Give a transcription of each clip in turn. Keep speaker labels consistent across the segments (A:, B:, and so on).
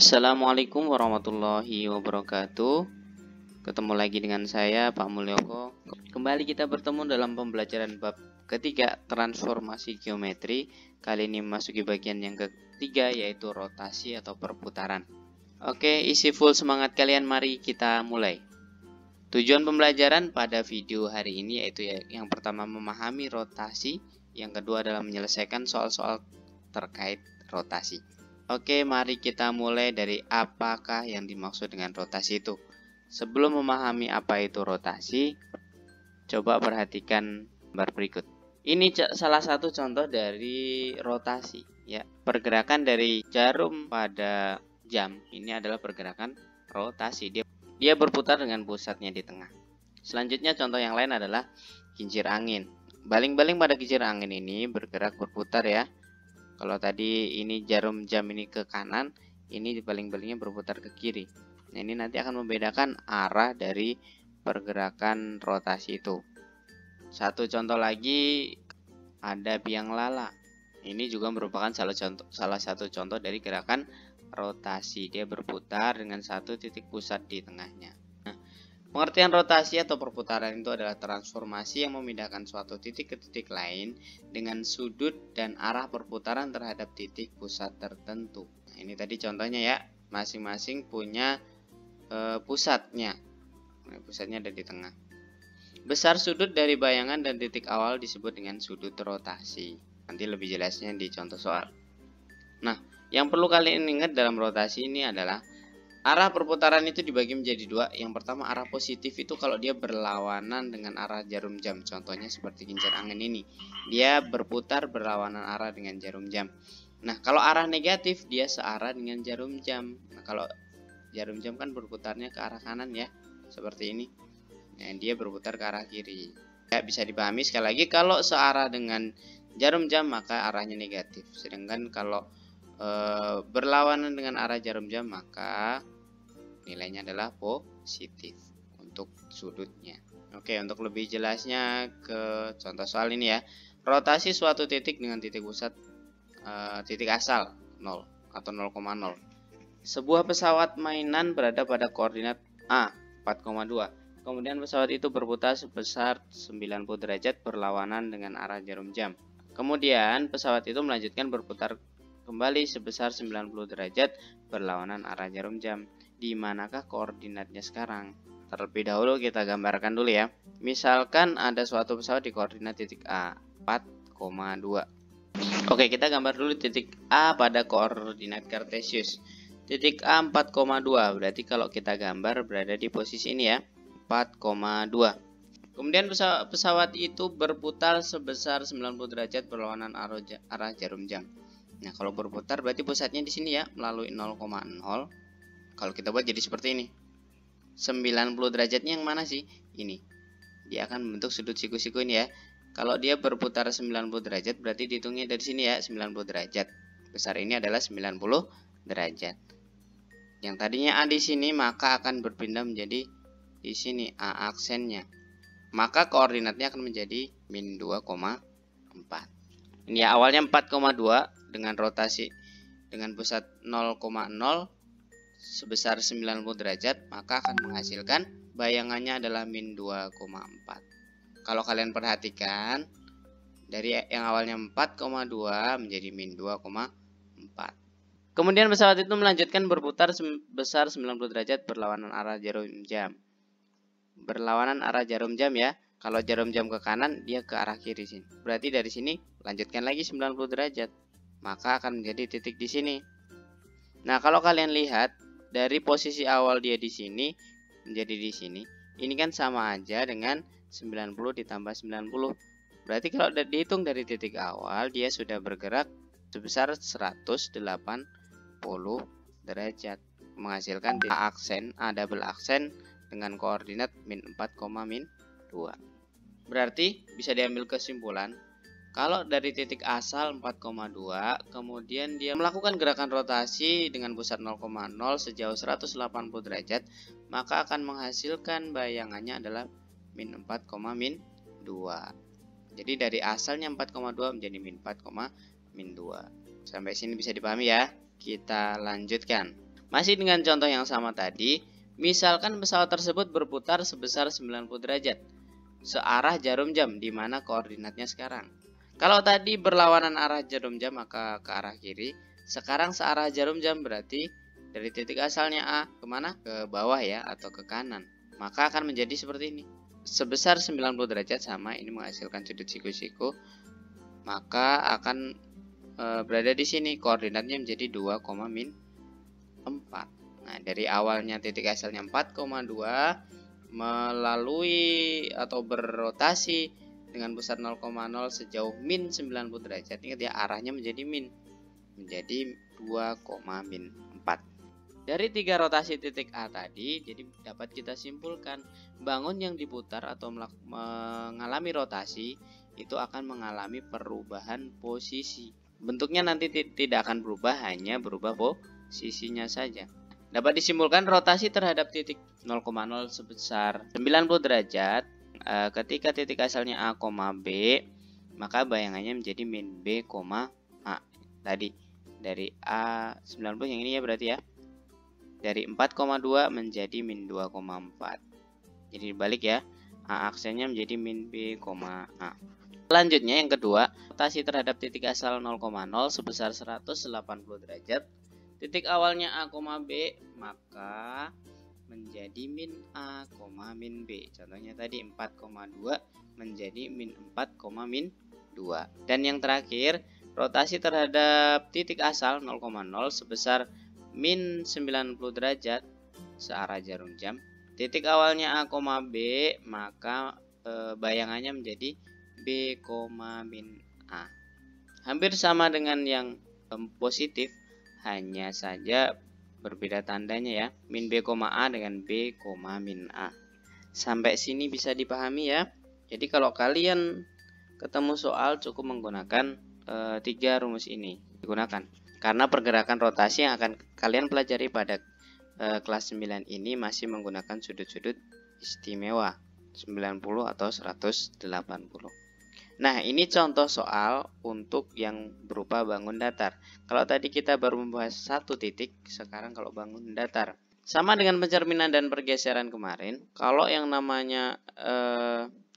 A: Assalamualaikum warahmatullahi wabarakatuh. Ketemu lagi dengan saya Pak Mulyoko. Kembali kita bertemu dalam pembelajaran bab ketiga, transformasi geometri. Kali ini memasuki bagian yang ketiga, yaitu rotasi atau perputaran. Oke, isi full semangat kalian, mari kita mulai. Tujuan pembelajaran pada video hari ini yaitu yang pertama memahami rotasi, yang kedua adalah menyelesaikan soal-soal terkait rotasi. Oke, mari kita mulai dari apakah yang dimaksud dengan rotasi itu. Sebelum memahami apa itu rotasi, coba perhatikan gambar berikut. Ini salah satu contoh dari rotasi, ya. Pergerakan dari jarum pada jam ini adalah pergerakan rotasi. Dia berputar dengan pusatnya di tengah. Selanjutnya contoh yang lain adalah kincir angin. Baling-baling pada kincir angin ini bergerak berputar, ya. Kalau tadi ini jarum jam ini ke kanan, ini baling-balingnya berputar ke kiri. Nah, ini nanti akan membedakan arah dari pergerakan rotasi itu. Satu contoh lagi ada biang lala. Ini juga merupakan salah satu contoh dari gerakan rotasi. Dia berputar dengan satu titik pusat di tengahnya. Pengertian rotasi atau perputaran itu adalah transformasi yang memindahkan suatu titik ke titik lain dengan sudut dan arah perputaran terhadap titik pusat tertentu. Nah, ini tadi contohnya, ya, masing-masing punya pusatnya. Nah, pusatnya ada di tengah. Besar sudut dari bayangan dan titik awal disebut dengan sudut rotasi. Nanti lebih jelasnya di contoh soal. Nah, yang perlu kalian ingat dalam rotasi ini adalah arah perputaran itu dibagi menjadi dua. Yang pertama, arah positif itu kalau dia berlawanan dengan arah jarum jam. Contohnya seperti kincir angin ini. Dia berputar berlawanan arah dengan jarum jam. Nah, kalau arah negatif dia searah dengan jarum jam. Nah, kalau jarum jam kan berputarnya ke arah kanan, ya. Seperti ini. Nah, dia berputar ke arah kiri. Ya, bisa dipahami sekali lagi, kalau searah dengan jarum jam maka arahnya negatif. Sedangkan kalau berlawanan dengan arah jarum jam maka nilainya adalah positif untuk sudutnya. Oke, untuk lebih jelasnya ke contoh soal ini, ya. Rotasi suatu titik dengan titik pusat titik asal 0 atau 0,0. Sebuah pesawat mainan berada pada koordinat A 4,2. Kemudian pesawat itu berputar sebesar 90 derajat berlawanan dengan arah jarum jam. Kemudian pesawat itu melanjutkan berputar kembali sebesar 90 derajat berlawanan arah jarum jam. Di manakah koordinatnya sekarang? Terlebih dahulu kita gambarkan dulu, ya. Misalkan ada suatu pesawat di koordinat titik A 4,2. Oke, kita gambar dulu titik A pada koordinat kartesius. Titik A 4,2. Berarti kalau kita gambar berada di posisi ini, ya, 4,2. Kemudian pesawat itu berputar sebesar 90 derajat berlawanan arah jarum jam. Nah, kalau berputar berarti pusatnya di sini, ya, melalui 0,0. Kalau kita buat jadi seperti ini. 90 derajatnya yang mana sih? Ini. Dia akan membentuk sudut siku-siku ini, ya. Kalau dia berputar 90 derajat berarti dihitungnya dari sini, ya, 90 derajat. Besar ini adalah 90 derajat. Yang tadinya A di sini maka akan berpindah menjadi di sini A aksennya. Maka koordinatnya akan menjadi min 2,4. Ini, ya, awalnya 4,2 dengan rotasi dengan pusat 0,0 sebesar 90 derajat, maka akan menghasilkan bayangannya adalah min 2,4. Kalau kalian perhatikan, dari yang awalnya 4,2 menjadi min 2,4. Kemudian pesawat itu melanjutkan berputar sebesar 90 derajat berlawanan arah jarum jam. Berlawanan arah jarum jam, ya. Kalau jarum jam ke kanan, dia ke arah kiri sini. Berarti dari sini lanjutkan lagi 90 derajat. Maka akan menjadi titik di sini. Nah, kalau kalian lihat dari posisi awal dia di sini menjadi di sini, ini kan sama aja dengan 90 ditambah 90. Berarti kalau dihitung dari titik awal, dia sudah bergerak sebesar 180 derajat, menghasilkan aksen A double aksen dengan koordinat min 4,2. Berarti bisa diambil kesimpulan kalau dari titik asal 4,2 kemudian dia melakukan gerakan rotasi dengan pusat 0,0 sejauh 180 derajat, maka akan menghasilkan bayangannya adalah min 4,2. Jadi dari asalnya 4,2 menjadi min 4,2. Sampai sini bisa dipahami, ya. Kita lanjutkan. Masih dengan contoh yang sama tadi, misalkan pesawat tersebut berputar sebesar 90 derajat searah jarum jam, di mana koordinatnya sekarang. Kalau tadi berlawanan arah jarum jam maka ke arah kiri. Sekarang searah jarum jam berarti dari titik asalnya A kemana? Ke bawah ya, atau ke kanan. Maka akan menjadi seperti ini. Sebesar 90 derajat sama, ini menghasilkan sudut siku-siku. Maka akan berada di sini. Koordinatnya menjadi 2,-4. Nah, dari awalnya titik asalnya 4,2 melalui atau berrotasi dengan pusat 0,0 sejauh min 90 derajat. Ingat ya, arahnya menjadi min, menjadi 2,-4. Dari 3 rotasi titik A tadi, jadi dapat kita simpulkan bangun yang diputar atau mengalami rotasi itu akan mengalami perubahan posisi. Bentuknya nanti tidak akan berubah, hanya berubah posisinya saja. Dapat disimpulkan rotasi terhadap titik 0,0 sebesar 90 derajat ketika titik asalnya A, B, maka bayangannya menjadi min B, A. Tadi dari A 90 yang ini ya berarti ya. Dari 4,2 menjadi min 2,4. Jadi dibalik ya. A aksennya menjadi min B, A. Selanjutnya yang kedua, rotasi terhadap titik asal 0,0 sebesar 180 derajat. Titik awalnya A, B, maka menjadi min A, min B. Contohnya tadi 4,2 menjadi min 4, min 2. Dan yang terakhir, rotasi terhadap titik asal 0,0 sebesar min 90 derajat searah jarum jam. Titik awalnya A, B, maka bayangannya menjadi B, min A. Hampir sama dengan yang positif, hanya saja berbeda tandanya ya. Min B, A dengan B, min A. Sampai sini bisa dipahami ya. Jadi kalau kalian ketemu soal cukup menggunakan 3 rumus ini digunakan. Karena pergerakan rotasi yang akan kalian pelajari pada kelas 9 ini masih menggunakan sudut-sudut istimewa 90 atau 180. Nah, ini contoh soal untuk yang berupa bangun datar. Kalau tadi kita baru membahas satu titik, sekarang kalau bangun datar. Sama dengan pencerminan dan pergeseran kemarin, kalau yang namanya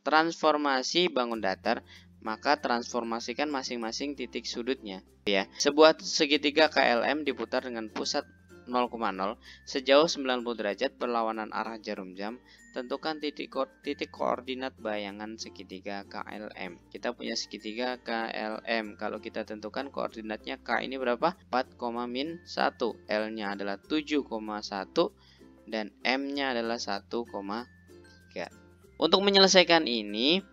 A: transformasi bangun datar, maka transformasikan masing-masing titik sudutnya ya. Sebuah segitiga KLM diputar dengan pusat 0,0 sejauh 90 derajat berlawanan arah jarum jam. Tentukan titik koordinat bayangan segitiga KLM. Kita punya segitiga KLM. Kalau kita tentukan koordinatnya K ini berapa? 4,-1. L-nya adalah 7,1 dan M-nya adalah 1,3. Untuk menyelesaikan ini,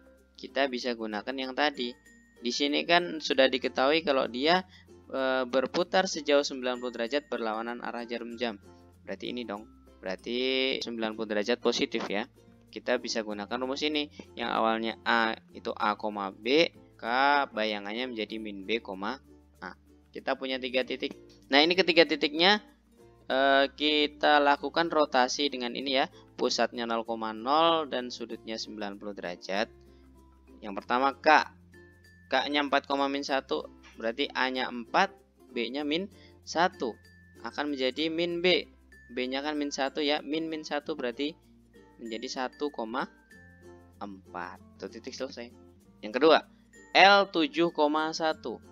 A: kita bisa gunakan yang tadi. Di sini kan sudah diketahui kalau dia berputar sejauh 90 derajat berlawanan arah jarum jam. Berarti ini dong. Berarti 90 derajat positif ya. Kita bisa gunakan rumus ini. Yang awalnya A itu A, B, K bayangannya menjadi min B, A. Kita punya 3 titik. Nah, ini ketiga titiknya kita lakukan rotasi dengan ini ya. Pusatnya 0,0 dan sudutnya 90 derajat. Yang pertama K. K-nya 4,-1. Berarti A-nya 4, B-nya min 1. Akan menjadi min B. B-nya kan min 1 ya. Min 1 berarti menjadi 1,4. Itu titik selesai. Yang kedua, L 7,1.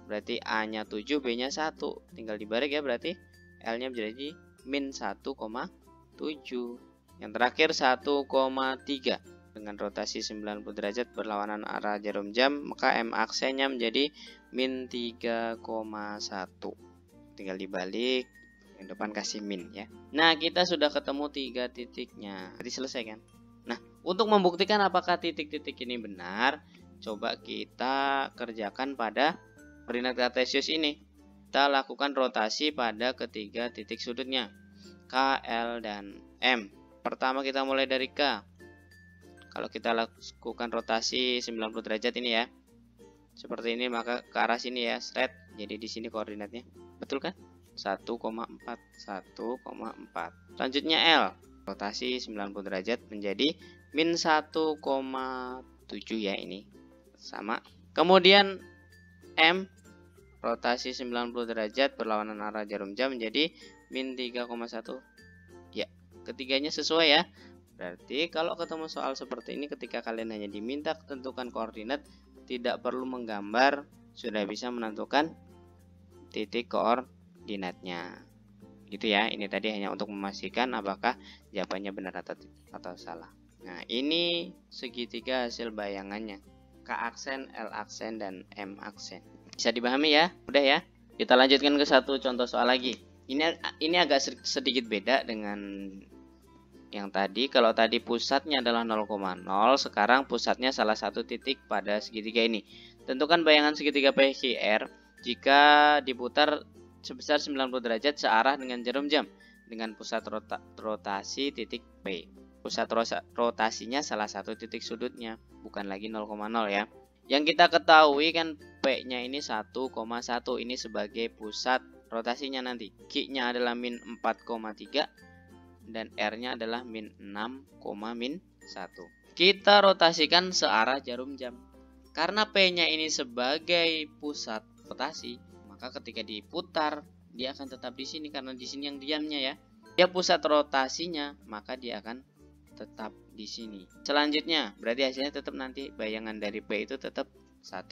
A: Berarti A-nya 7, B-nya 1. Tinggal dibalik ya, berarti L-nya menjadi min 1,7. Yang terakhir 1,3. Dengan rotasi 90 derajat berlawanan arah jarum jam, maka M aksennya menjadi min 3,1. Tinggal dibalik, yang depan kasih min ya. Nah, kita sudah ketemu 3 titiknya. Jadi selesai kan? Nah, untuk membuktikan apakah titik-titik ini benar, coba kita kerjakan pada koordinat kartesius ini. Kita lakukan rotasi pada ketiga titik sudutnya, K, L, dan M. Pertama kita mulai dari K. Kalau kita lakukan rotasi 90 derajat ini ya, seperti ini, maka ke arah sini ya, straight. Jadi di sini koordinatnya, betul kan? 1,4. Selanjutnya L, rotasi 90 derajat menjadi min 1,7 ya, ini sama. Kemudian M, rotasi 90 derajat berlawanan arah jarum jam menjadi min 3,1. Ya, ketiganya sesuai ya. Berarti kalau ketemu soal seperti ini, ketika kalian hanya diminta tentukan koordinat, tidak perlu menggambar, sudah bisa menentukan titik koordinatnya. Gitu ya. Ini tadi hanya untuk memastikan apakah jawabannya benar atau salah. Nah, ini segitiga hasil bayangannya. K aksen, L aksen, dan M aksen. Bisa dipahami ya? Udah ya? Kita lanjutkan ke satu contoh soal lagi. Ini agak sedikit beda dengan yang tadi. Kalau tadi pusatnya adalah 0,0, sekarang pusatnya salah satu titik pada segitiga ini. Tentukan bayangan segitiga PQR jika diputar sebesar 90 derajat searah dengan jarum jam dengan pusat rotasi titik P. Pusat rotasinya salah satu titik sudutnya, bukan lagi 0,0 ya. Yang kita ketahui kan P-nya ini 1,1, ini sebagai pusat rotasinya nanti. Q-nya adalah min 4,3 dan R-nya adalah min 6,1. Kita rotasikan searah jarum jam. Karena P-nya ini sebagai pusat rotasi, maka ketika diputar dia akan tetap di sini karena di sini yang diamnya ya. Dia pusat rotasinya, maka dia akan tetap di sini. Selanjutnya, berarti hasilnya tetap nanti bayangan dari P itu tetap 1,1.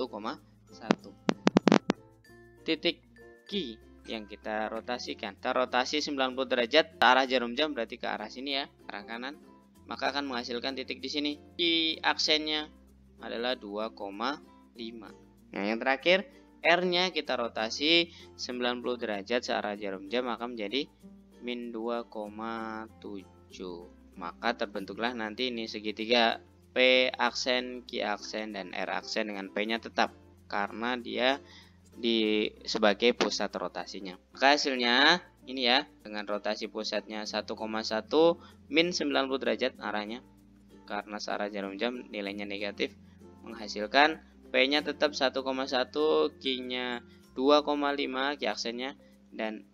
A: Titik Q yang kita rotasikan. Kita rotasi 90 derajat ke arah jarum jam, berarti ke arah sini ya, ke arah kanan. Maka akan menghasilkan titik di sini. Q aksennya adalah 2,5. Nah, yang terakhir R-nya kita rotasi 90 derajat searah jarum jam, maka menjadi min 2,7. Maka terbentuklah nanti ini segitiga P aksen, Q aksen, dan R aksen dengan P-nya tetap karena dia sebagai pusat rotasinya. Maka hasilnya ini ya, dengan rotasi pusatnya 1,1 min 90 derajat arahnya karena searah jarum jam nilainya negatif, menghasilkan P-nya tetap 1,1, Q-nya 2,5, Q aksennya, dan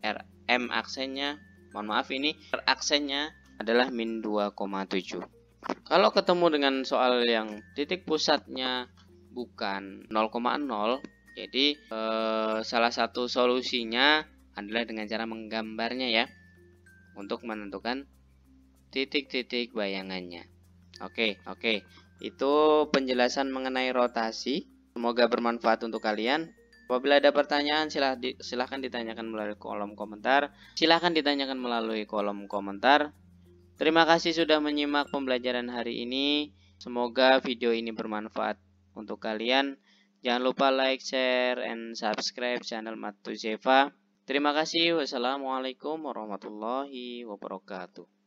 A: M aksennya, mohon maaf ini R aksennya adalah min 2,7. Kalau ketemu dengan soal yang titik pusatnya bukan 0,0, jadi salah satu solusinya adalah dengan cara menggambarnya ya, untuk menentukan titik-titik bayangannya. Oke. Itu penjelasan mengenai rotasi. Semoga bermanfaat untuk kalian. Apabila ada pertanyaan, silahkan ditanyakan melalui kolom komentar. Terima kasih sudah menyimak pembelajaran hari ini. Semoga video ini bermanfaat untuk kalian. Jangan lupa like, share, and subscribe channel Matu Zeva. Terima kasih. Wassalamualaikum warahmatullahi wabarakatuh.